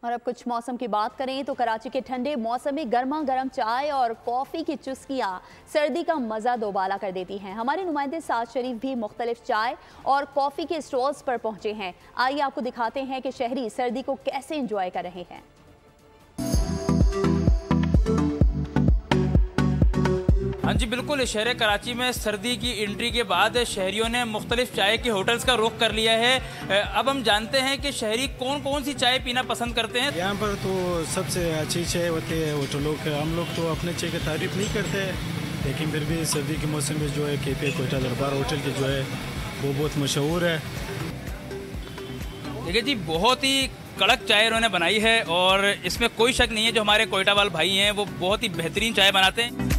और अब कुछ मौसम की बात करें तो कराची के ठंडे मौसम में गर्मा गर्म चाय और कॉफ़ी की चुस्कियाँ सर्दी का मज़ा दोबाला कर देती हैं। हमारे नुमाइंदे साद शरीफ भी मुख्तलिफ चाय और कॉफ़ी के स्टॉल्स पर पहुँचे हैं। आइए आपको दिखाते हैं कि शहरी सर्दी को कैसे इंजॉय कर रहे हैं। हाँ जी बिल्कुल, शहर कराची में सर्दी की एंट्री के बाद शहरियों ने मुख्तलिफ चाय के होटल्स का रुख कर लिया है। अब हम जानते हैं कि शहरी कौन कौन सी चाय पीना पसंद करते हैं। यहाँ पर तो सबसे अच्छी चाय होती है होटलों के। हम लोग तो अपने चाय की तारीफ नहीं करते, लेकिन फिर भी सर्दी के मौसम में जो है कैफे कोयटा दरबार होटल की जो है वो बहुत मशहूर है। देखिए जी, बहुत ही कड़क चाय उन्होंने बनाई है और इसमें कोई शक नहीं है जो हमारे कोयटा वाले भाई हैं वो बहुत ही बेहतरीन चाय बनाते हैं।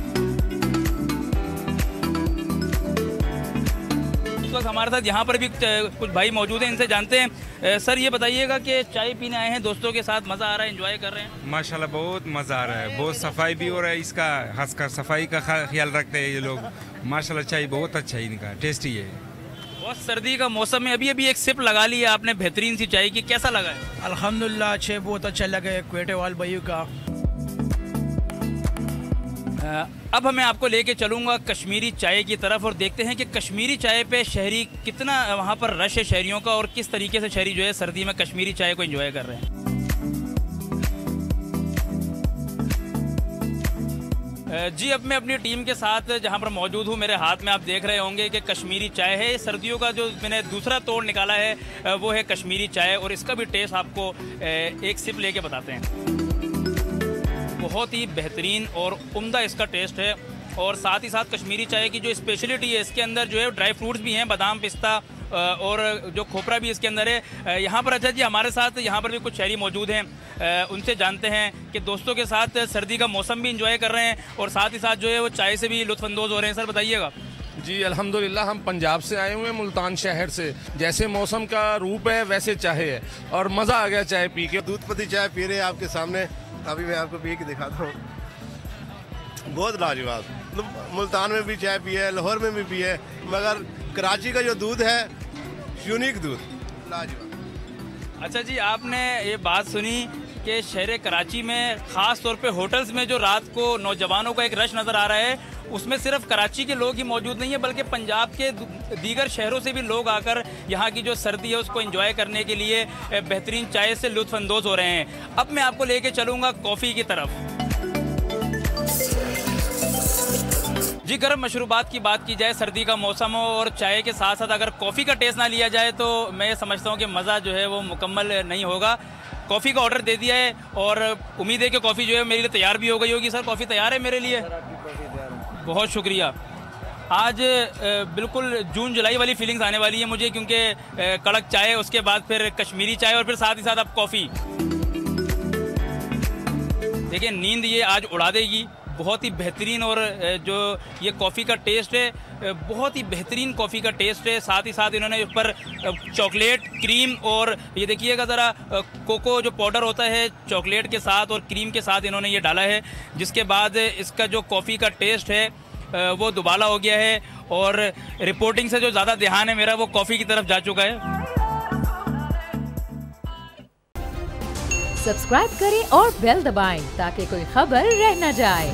हमारे साथ यहाँ पर भी कुछ भाई मौजूद हैं, इनसे जानते हैं। सर ये बताइएगा कि चाय पीने आए हैं दोस्तों के साथ, मज़ा आ रहा है, एंजॉय कर रहे हैं? माशाल्लाह बहुत मज़ा आ रहा है, बहुत सफाई भी हो रहा है, इसका खासकर सफाई का ख्याल रखते हैं ये लोग। माशाल्लाह चाय बहुत अच्छा है, इनका टेस्टी है। बहुत सर्दी का मौसम में अभी अभी एक सिप लगा लिया आपने बेहतरीन सी चाय की, कैसा लगा है? अल्हम्दुलिल्लाह अच्छे, बहुत अच्छा लगा क्वेटे वाल भाइयों का। अब मैं आपको लेके चलूँगा कश्मीरी चाय की तरफ और देखते हैं कि कश्मीरी चाय पे शहरी कितना वहाँ पर रश है शहरियों का और किस तरीके से शहरी जो है सर्दी में कश्मीरी चाय को एंजॉय कर रहे हैं। जी अब मैं अपनी टीम के साथ जहाँ पर मौजूद हूँ, मेरे हाथ में आप देख रहे होंगे कि कश्मीरी चाय है। सर्दियों का जो मैंने दूसरा तोड़ निकाला है वो है कश्मीरी चाय और इसका भी टेस्ट आपको एक सिप लेके बताते हैं। बहुत ही बेहतरीन और उम्दा इसका टेस्ट है और साथ ही साथ कश्मीरी चाय की जो स्पेशलिटी है इसके अंदर जो है ड्राई फ्रूट्स भी हैं, बादाम, पिस्ता और जो खोपरा भी इसके अंदर है। यहाँ पर अच्छा जी हमारे साथ यहाँ पर भी कुछ शहरी मौजूद हैं, उनसे जानते हैं कि दोस्तों के साथ सर्दी का मौसम भी इंजॉय कर रहे हैं और साथ ही साथ जो है वो चाय से भी लुत्फ़अंदोज़ हो रहे हैं। सर बताइएगा। जी अल्हम्दुलिल्लाह, हम पंजाब से आए हुए हैं, मुल्तान शहर से। जैसे मौसम का रूप है वैसे चाय है और मज़ा आ गया चाय पी के। दूध पत्ती चाय पी रहे हैं आपके सामने, अभी मैं आपको पी के दिखाता हूँ। बहुत लाजवाब। मुल्तान में भी चाय पी है, लाहौर में भी पी है, मगर कराची का जो दूध है यूनिक दूध, लाजवाब। अच्छा जी, आपने ये बात सुनी कि शहर कराची में ख़ास तौर पे होटल्स में जो रात को नौजवानों का एक रश नज़र आ रहा है, उसमें सिर्फ कराची के लोग ही मौजूद नहीं है बल्कि पंजाब के दीगर शहरों से भी लोग आकर यहाँ की जो सर्दी है उसको एंजॉय करने के लिए बेहतरीन चाय से लुत्फ़अंदोज़ हो रहे हैं। अब मैं आपको लेके चलूँगा कॉफ़ी की तरफ। जी, गर्म मशरूबात की बात की जाए, सर्दी का मौसम हो और चाय के साथ साथ अगर कॉफ़ी का टेस्ट ना लिया जाए तो मैं समझता हूँ कि मज़ा जो है वो मुकम्मल नहीं होगा। कॉफ़ी का ऑर्डर दे दिया है और उम्मीद है कि कॉफ़ी जो है मेरे लिए तैयार भी हो गई होगी। सर कॉफ़ी तैयार है मेरे लिए? बहुत शुक्रिया। आज बिल्कुल जून जुलाई वाली फीलिंग्स आने वाली है मुझे, क्योंकि कड़क चाय, उसके बाद फिर कश्मीरी चाय और फिर साथ ही साथ अब कॉफ़ी। देखिए नींद ये आज उड़ा देगी। बहुत ही बेहतरीन और जो ये कॉफ़ी का टेस्ट है बहुत ही बेहतरीन कॉफ़ी का टेस्ट है। साथ ही साथ इन्होंने इस पर चॉकलेट, क्रीम और ये देखिएगा ज़रा कोको जो पाउडर होता है चॉकलेट के साथ और क्रीम के साथ इन्होंने ये डाला है, जिसके बाद इसका जो कॉफ़ी का टेस्ट है वो दुबाला हो गया है और रिपोर्टिंग से जो ज़्यादा ध्यान है मेरा वो कॉफ़ी की तरफ जा चुका है। सब्सक्राइब करें और बेल दबाएं ताकि कोई खबर रह न जाए।